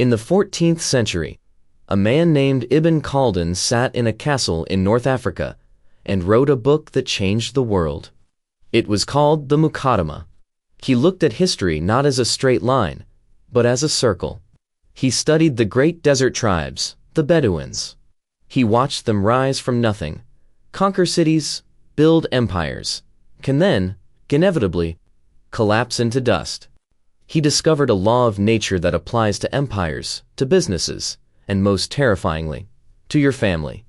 In the 14th century, a man named Ibn Khaldun sat in a castle in North Africa and wrote a book that changed the world. It was called the Muqaddimah. He looked at history not as a straight line, but as a circle. He studied the great desert tribes, the Bedouins. He watched them rise from nothing, conquer cities, build empires, can then, inevitably, collapse into dust. He discovered a law of nature that applies to empires, to businesses, and most terrifyingly, to your family.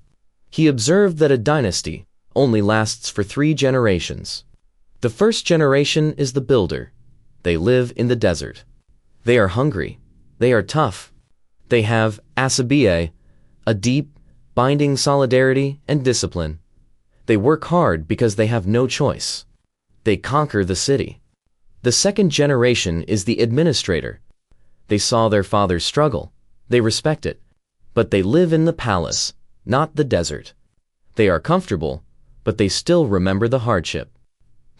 He observed that a dynasty only lasts for 3 generations. The first generation is the builder. They live in the desert. They are hungry. They are tough. They have Asabiyyah, a deep, binding solidarity and discipline. They work hard because they have no choice. They conquer the city. The second generation is the administrator. They saw their father struggle. They respect it. But they live in the palace, not the desert. They are comfortable, but they still remember the hardship.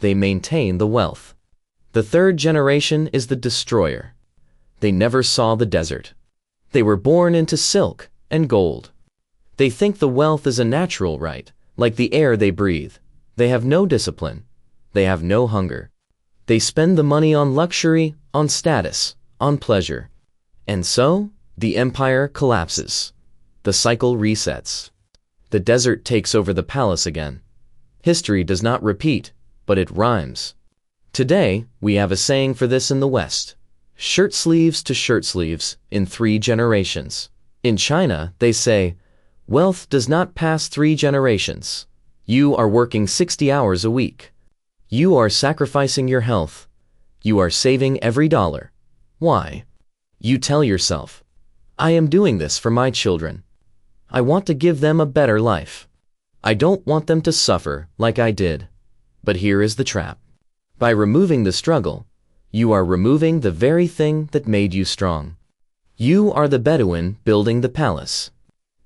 They maintain the wealth. The third generation is the destroyer. They never saw the desert. They were born into silk and gold. They think the wealth is a natural right, like the air they breathe. They have no discipline. They have no hunger. They spend the money on luxury, on status, on pleasure. And so, the empire collapses. The cycle resets. The desert takes over the palace again. History does not repeat, but it rhymes. Today, we have a saying for this in the West: shirt sleeves to shirt sleeves in 3 generations. In China, they say, wealth does not pass 3 generations. You are working 60 hours a week. You are sacrificing your health. You are saving every dollar. Why? You tell yourself, I am doing this for my children. I want to give them a better life. I don't want them to suffer like I did. But here is the trap. By removing the struggle, you are removing the very thing that made you strong. You are the Bedouin building the palace.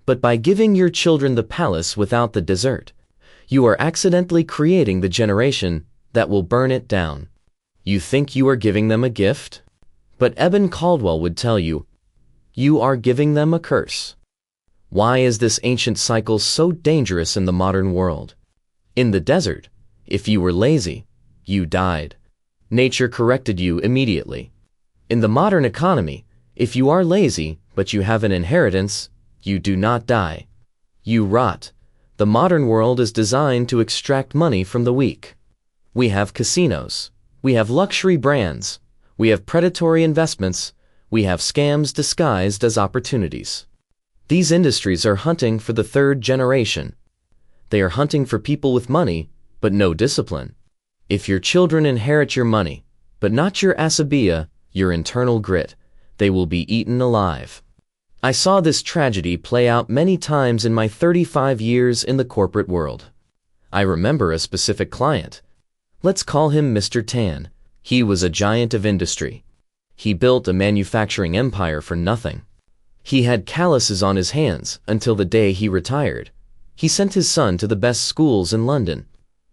But by giving your children the palace without the desert, you are accidentally creating the generation that will burn it down. You think you are giving them a gift? But Ibn Khaldun would tell you, you are giving them a curse. Why is this ancient cycle so dangerous in the modern world? In the desert, if you were lazy, you died. Nature corrected you immediately. In the modern economy, if you are lazy but you have an inheritance, you do not die. You rot. The modern world is designed to extract money from the weak. We have casinos. We have luxury brands. We have predatory investments. We have scams disguised as opportunities. These industries are hunting for the 3rd generation. They are hunting for people with money, but no discipline. If your children inherit your money, but not your Asabiyyah, your internal grit, they will be eaten alive. I saw this tragedy play out many times in my 35 years in the corporate world. I remember a specific client. Let's call him Mr. Tan. He was a giant of industry. He built a manufacturing empire for nothing. He had calluses on his hands until the day he retired. He sent his son to the best schools in London.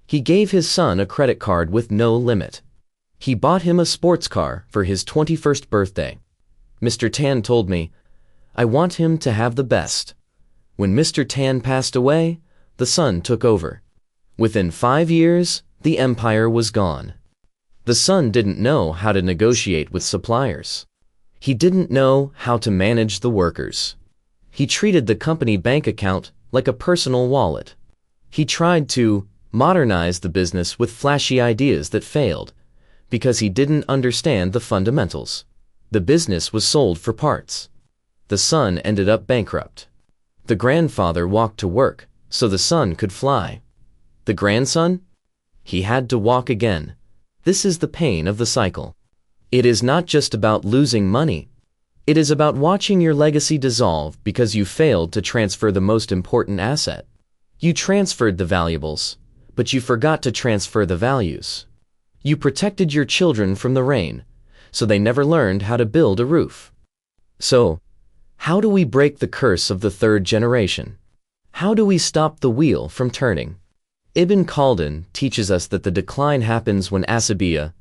He gave his son a credit card with no limit. He bought him a sports car for his 21st birthday. Mr. Tan told me, I want him to have the best. When Mr. Tan passed away, the son took over. Within 5 years, the empire was gone. The son didn't know how to negotiate with suppliers. He didn't know how to manage the workers. He treated the company bank account like a personal wallet. He tried to modernize the business with flashy ideas that failed because he didn't understand the fundamentals. The business was sold for parts. The son ended up bankrupt. The grandfather walked to work so the son could fly. The grandson? He had to walk again. This is the pain of the cycle. It is not just about losing money. It is about watching your legacy dissolve because you failed to transfer the most important asset. You transferred the valuables, but you forgot to transfer the values. You protected your children from the rain, so they never learned how to build a roof. So, how do we break the curse of the 3rd generation? How do we stop the wheel from turning? Ibn Khaldun teaches us that the decline happens when Asabiyyah,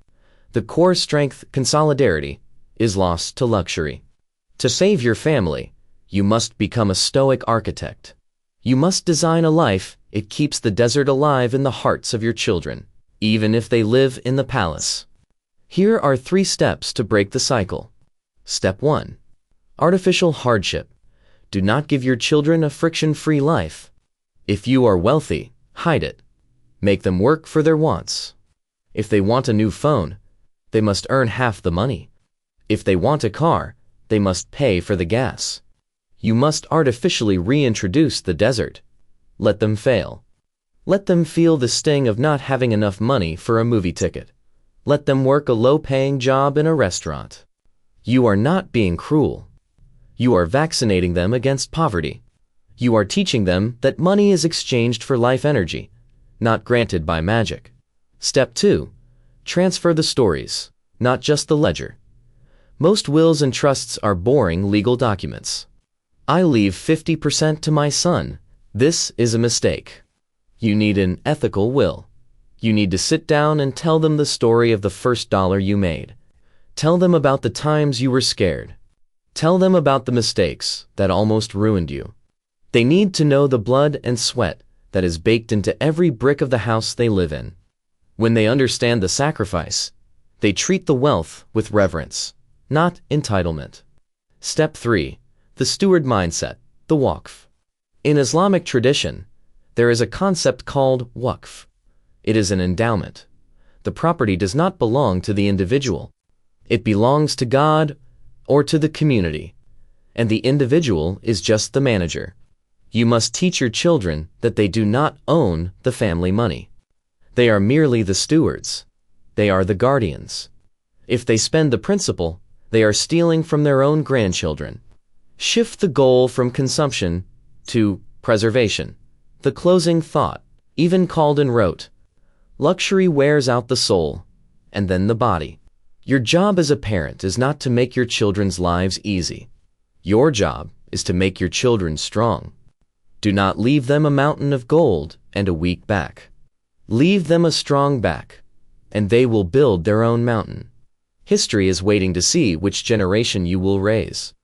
the core strength, consolidarity, is lost to luxury. To save your family, you must become a stoic architect. You must design a life it keeps the desert alive in the hearts of your children, even if they live in the palace. Here are 3 steps to break the cycle. Step 1. Artificial hardship. Do not give your children a friction-free life. If you are wealthy, hide it. Make them work for their wants. If they want a new phone, they must earn half the money. If they want a car, they must pay for the gas. You must artificially reintroduce the desert. Let them fail. Let them feel the sting of not having enough money for a movie ticket. Let them work a low-paying job in a restaurant. You are not being cruel. You are vaccinating them against poverty. You are teaching them that money is exchanged for life energy, not granted by magic. Step 2. Transfer the stories, not just the ledger. Most wills and trusts are boring legal documents. I leave 50% to my son. This is a mistake. You need an ethical will. You need to sit down and tell them the story of the first dollar you made. Tell them about the times you were scared. Tell them about the mistakes that almost ruined you. They need to know the blood and sweat that is baked into every brick of the house they live in. When they understand the sacrifice, they treat the wealth with reverence, not entitlement. Step 3. The Steward Mindset, the Waqf. In Islamic tradition, there is a concept called waqf. It is an endowment. The property does not belong to the individual. It belongs to God or to the community, and the individual is just the manager. You must teach your children that they do not own the family money. They are merely the stewards. They are the guardians. If they spend the principal, they are stealing from their own grandchildren. Shift the goal from consumption to preservation. The closing thought. Even Khaldun wrote, "Luxury wears out the soul, and then the body." Your job as a parent is not to make your children's lives easy. Your job is to make your children strong. Do not leave them a mountain of gold and a weak back. Leave them a strong back, and they will build their own mountain. History is waiting to see which generation you will raise.